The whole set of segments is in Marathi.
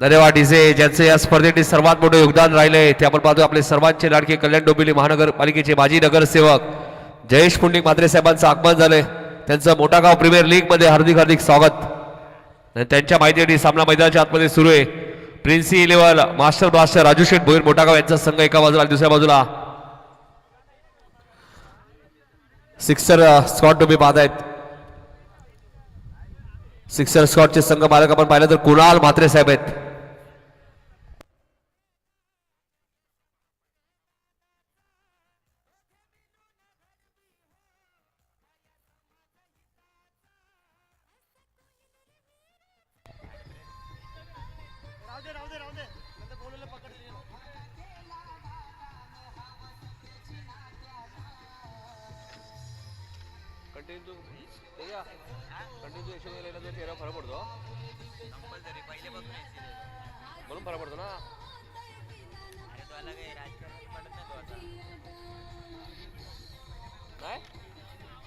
धन्यवाद डीजे ज्यांचे या स्पर्धेतील सर्वात मोठे योगदान राहिले ते आपण पाहतो आपले सर्वांचे लाडके कल्याण डोंबिवली महानगरपालिकेचे माजी नगरसेवक जयेश पुंडलिक म्हात्रे साहेबांचं आगमन झाले। त्यांचं मोठा गाव प्रीमियर लीग मध्ये हार्दिक हार्दिक स्वागत। त्यांच्या माहितीसाठी सामना मैदानाच्या आतमध्ये सुरू आहे। Princy eleven master blaster Raju शेठ भोईर मोठा गाव यांचा संघ एका बाजूला दुसऱ्या बाजूला सिक्सर स्कॉट तुम्ही पाहतायत। सिक्सर स्कॉटचे संघ मालक आपण पाहिलं तर कुणाल म्हात्रे साहेब आहेत। म्हणून फरक पडतो ना। नाही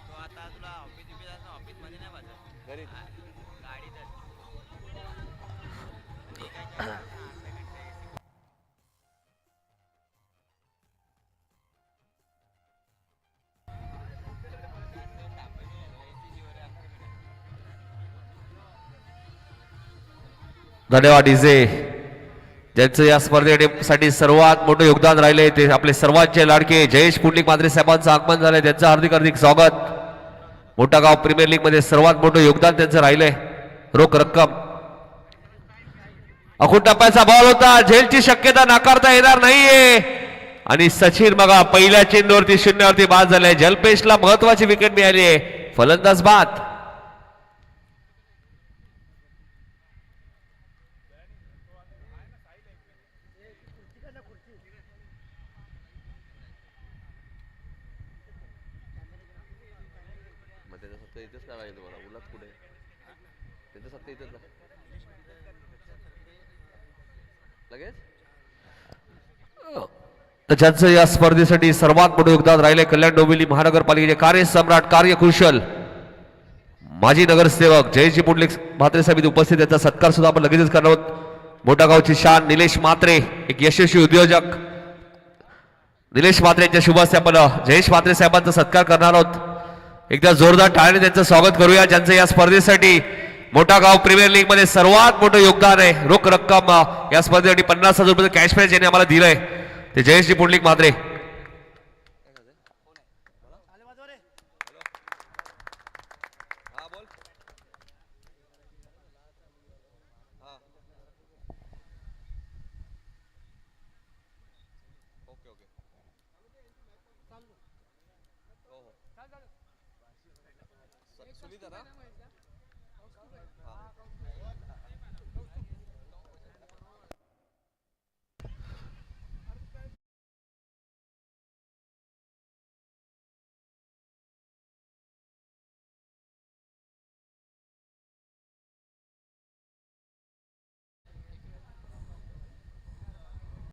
तो आता तुला ऑफिस मध्ये नाही बसत घरी गाडी धन्यवाद डीजे ज्यांचं या स्पर्धेसाठी सर्वात मोठं योगदान राहिले ते आपले सर्वांचे लाडके जयेश पुंडलिक म्हात्रे साहेबांचं आगमन झालंय। त्यांचं हार्दिक हार्दिक स्वागत। मोठा गाव प्रीमियर लीग मध्ये सर्वात मोठं योगदान त्यांचं राहिलंय। रोख रक्कम अखूट टप्प्याचा बॉल होता, झेलची शक्यता नाकारता येणार नाहीये आणि सचिन बघा पहिल्या चेंडूवरती 0 वरती बाद झालाय। जलपेशला महत्वाची विकेट मिळाली आहे, फलंदाज बाद। ज्यांचं या स्पर्धेसाठी सर्वात मोठं योगदान राहिले कल्याण डोंबिवली महानगरपालिकेचे कार्यसम्राट कार्यकुशल माजी नगरसेवक जयजी पुंडलिक म्हात्रे साहेब उपस्थित, त्याचा सत्कार सुद्धा आपण लगेचच करणार आहोत। मोठा गावची शान निलेश म्हात्रे एक यशस्वी उद्योजक निलेश म्हात्रे यांच्या शुभ हस्ते आपण जयेश म्हात्रे साहेबांचा सत्कार करणार आहोत। एकदा जोरदार टाळ्याने त्यांचं स्वागत करूया। ज्यांचं या स्पर्धेसाठी मोठा गाव प्रीमियर लीग मध्ये सर्वात मोठं योगदान आहे। रोख रक्कम या स्पर्धेसाठी 50,000 रुपये कॅश प्राइज यांनी आम्हाला दिलंय ते जयेशजी पुंडलिक म्हात्रे।